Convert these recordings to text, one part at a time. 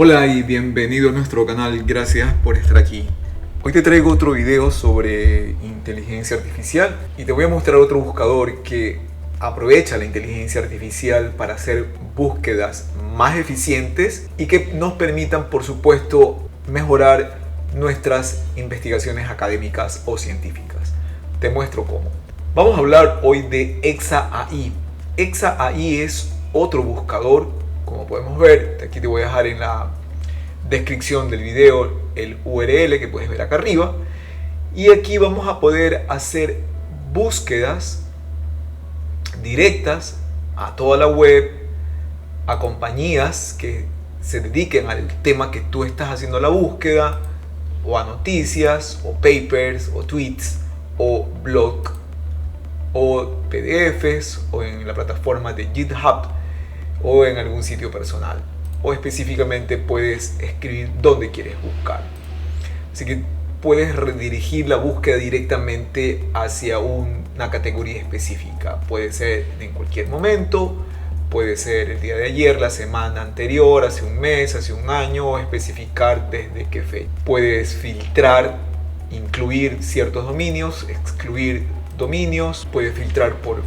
Hola y bienvenido a nuestro canal, gracias por estar aquí. Hoy te traigo otro video sobre inteligencia artificial y te voy a mostrar otro buscador que aprovecha la inteligencia artificial para hacer búsquedas más eficientes y que nos permitan, por supuesto, mejorar nuestras investigaciones académicas o científicas. Te muestro cómo. Vamos a hablar hoy de ExaAI. ExaAI es otro buscador, como podemos ver. Aquí te voy a dejar en la descripción del video el URL que puedes ver acá arriba. Y aquí vamos a poder hacer búsquedas directas a toda la web, a compañías que se dediquen al tema que tú estás haciendo la búsqueda, o a noticias, o papers, o tweets, o blog, o PDFs, o en la plataforma de GitHub, o en algún sitio personal. O específicamente puedes escribir dónde quieres buscar. Así que puedes redirigir la búsqueda directamente hacia una categoría específica. Puede ser en cualquier momento, puede ser el día de ayer, la semana anterior, hace un mes, hace un año, o especificar desde qué fecha. Puedes filtrar, incluir ciertos dominios, excluir dominios, puedes filtrar por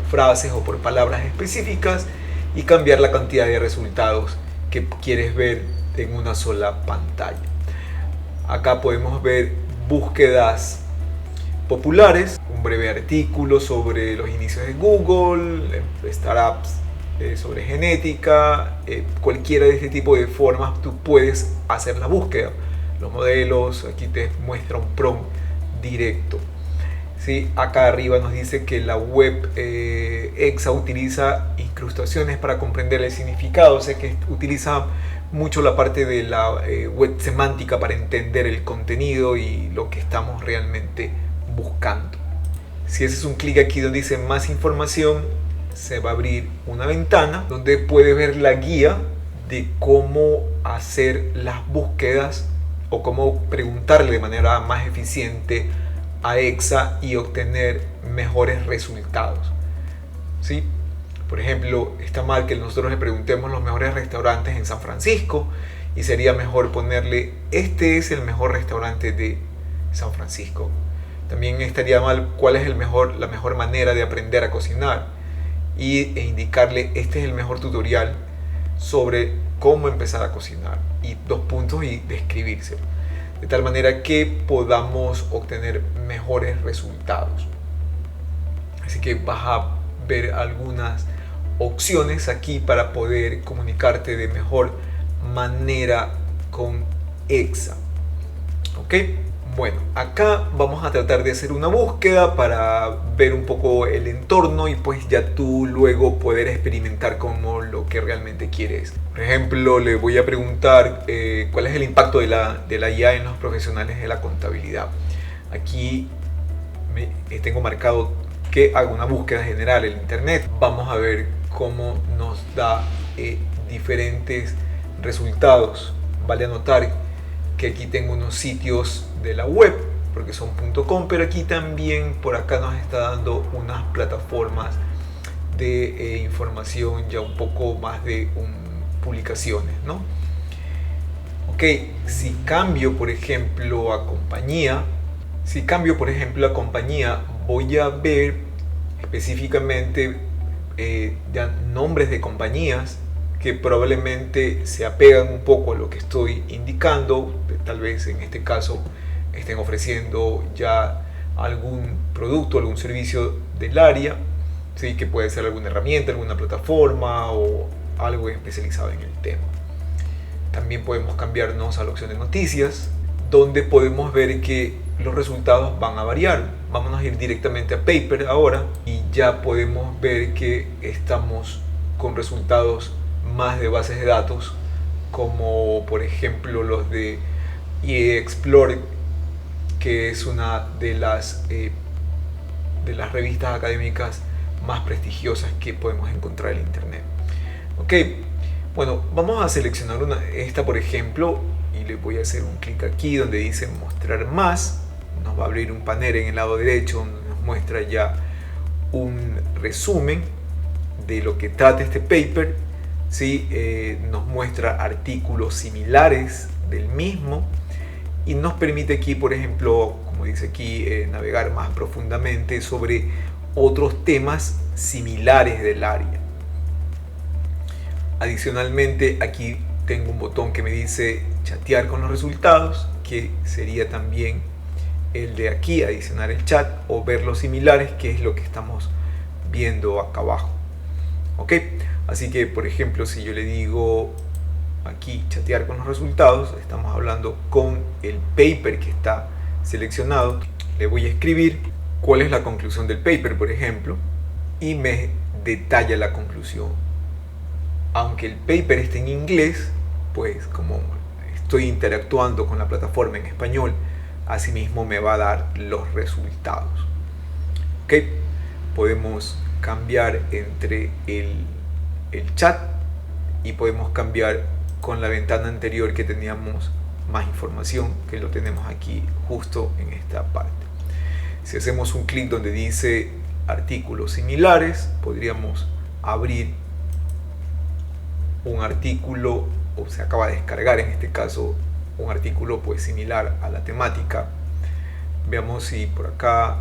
frases o por palabras específicas y cambiar la cantidad de resultados que quieres ver en una sola pantalla. Acá podemos ver búsquedas populares, un breve artículo sobre los inicios de Google, startups, sobre genética, cualquiera de este tipo de formas tú puedes hacer la búsqueda. Los modelos, aquí te muestra un prompt directo. ¿Sí? Acá arriba nos dice que la web Exa utiliza incrustaciones para comprender el significado, o sea que utiliza mucho la parte de la web semántica para entender el contenido y lo que estamos realmente buscando. Si haces un clic aquí donde dice más información, se va a abrir una ventana donde puedes ver la guía de cómo hacer las búsquedas o cómo preguntarle de manera más eficiente a Exa y obtener mejores resultados. ¿Sí? Por ejemplo, está mal que nosotros le preguntemos los mejores restaurantes en San Francisco y sería mejor ponerle este es el mejor restaurante de San Francisco. También estaría mal cuál es la mejor manera de aprender a cocinar e indicarle este es el mejor tutorial sobre cómo empezar a cocinar y 2 puntos y describírselo, de tal manera que podamos obtener mejores resultados. Así que vas a ver algunas opciones aquí para poder comunicarte de mejor manera con Exa. ¿Ok? Bueno, acá vamos a tratar de hacer una búsqueda para ver un poco el entorno y pues ya tú luego poder experimentar como lo que realmente quieres. Por ejemplo, le voy a preguntar cuál es el impacto de la IA en los profesionales de la contabilidad. Aquí tengo marcado que hago una búsqueda general en internet. Vamos a ver cómo nos da diferentes resultados. Vale anotar que aquí tengo unos sitios de la web porque son .com, pero aquí también por acá nos está dando unas plataformas de información ya un poco más de publicaciones, ¿no? Ok, si cambio por ejemplo a compañía, voy a ver específicamente ya nombres de compañías que probablemente se apegan un poco a lo que estoy indicando. Tal vez en este caso estén ofreciendo ya algún producto, algún servicio del área, ¿sí? Que puede ser alguna herramienta, alguna plataforma o algo especializado en el tema. También podemos cambiarnos a la opción de noticias, donde podemos ver que los resultados van a variar. Vamos a ir directamente a paper ahora y ya podemos ver que estamos con resultados más de bases de datos, como por ejemplo los de eExplore, que es una de las revistas académicas más prestigiosas que podemos encontrar en internet. Ok, bueno, vamos a seleccionar esta por ejemplo y le voy a hacer un clic aquí donde dice mostrar más. Nos va a abrir un panel en el lado derecho donde nos muestra ya un resumen de lo que trata este paper. ¿sí? Nos muestra artículos similares del mismo y nos permite aquí, por ejemplo, como dice aquí, navegar más profundamente sobre otros temas similares del área. Adicionalmente, aquí tengo un botón que me dice chatear con los resultados, que sería también el de aquí, adicionar el chat o ver los similares, que es lo que estamos viendo acá abajo. Ok, así que por ejemplo, si yo le digo aquí chatear con los resultados, estamos hablando con el paper que está seleccionado. Le voy a escribir cuál es la conclusión del paper, por ejemplo, y me detalla la conclusión. Aunque el paper esté en inglés, pues como estoy interactuando con la plataforma en español, asimismo me va a dar los resultados. Ok, podemos cambiar entre el chat y podemos cambiar con la ventana anterior que teníamos más información, que lo tenemos aquí justo en esta parte. Si hacemos un clic donde dice artículos similares, podríamos abrir un artículo, o se acaba de descargar en este caso un artículo pues similar a la temática. Veamos si por acá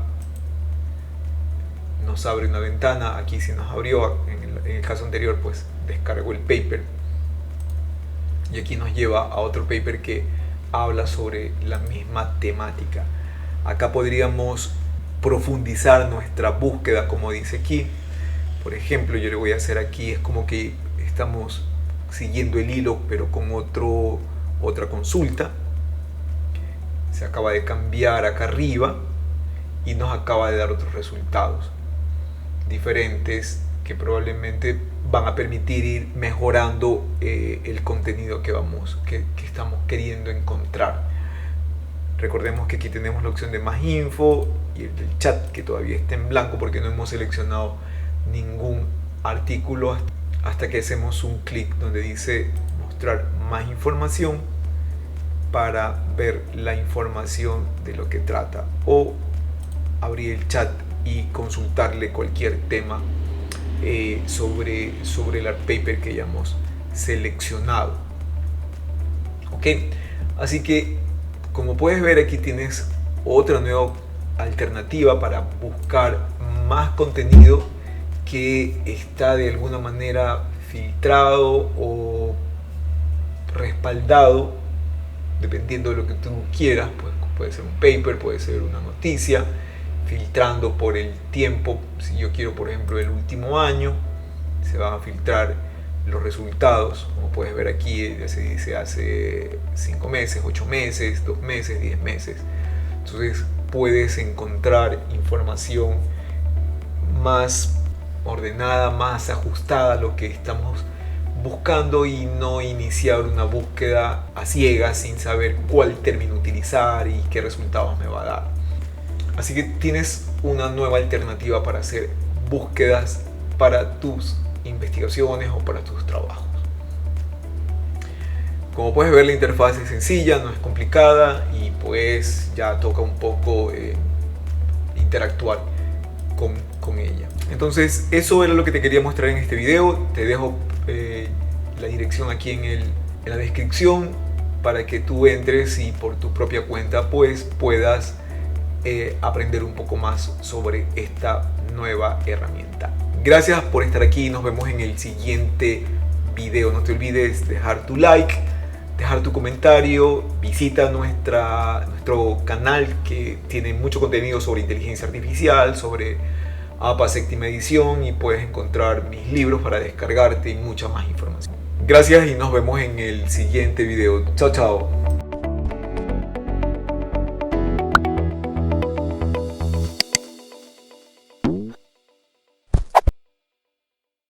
nos abre una ventana. Aquí sí nos abrió, en el caso anterior pues descargó el paper, y aquí nos lleva a otro paper que habla sobre la misma temática. Acá podríamos profundizar nuestra búsqueda, como dice aquí. Por ejemplo, yo le voy a hacer aquí, es como que estamos siguiendo el hilo pero con otra consulta. Se acaba de cambiar acá arriba y nos acaba de dar otros resultados diferentes que probablemente van a permitir ir mejorando el contenido que estamos queriendo encontrar. Recordemos que aquí tenemos la opción de más info y el del chat, que todavía está en blanco porque no hemos seleccionado ningún artículo hasta que hacemos un clic donde dice mostrar más información para ver la información de lo que trata, o abrir el chat y consultarle cualquier tema sobre el paper que hayamos seleccionado. Ok, así que como puedes ver, aquí tienes otra nueva alternativa para buscar más contenido que está de alguna manera filtrado o respaldado dependiendo de lo que tú quieras. Pues puede ser un paper, puede ser una noticia, filtrando por el tiempo. Si yo quiero, por ejemplo, el último año, se van a filtrar los resultados, como puedes ver aquí, se dice hace 5 meses, 8 meses, 2 meses, 10 meses. Entonces puedes encontrar información más ordenada, más ajustada a lo que estamos buscando, y no iniciar una búsqueda a ciegas sin saber cuál término utilizar y qué resultados me va a dar. Así que tienes una nueva alternativa para hacer búsquedas para tus investigaciones o para tus trabajos. Como puedes ver, la interfaz es sencilla, no es complicada, y pues ya toca un poco interactuar con ella. Entonces eso era lo que te quería mostrar en este video. Te dejo la dirección aquí en la descripción para que tú entres y por tu propia cuenta pues puedas aprender un poco más sobre esta nueva herramienta. Gracias por estar aquí, nos vemos en el siguiente video. No te olvides dejar tu like, dejar tu comentario, visita nuestro canal que tiene mucho contenido sobre inteligencia artificial, sobre APA séptima edición, y puedes encontrar mis libros para descargarte y mucha más información. Gracias y nos vemos en el siguiente video. Chao, chao.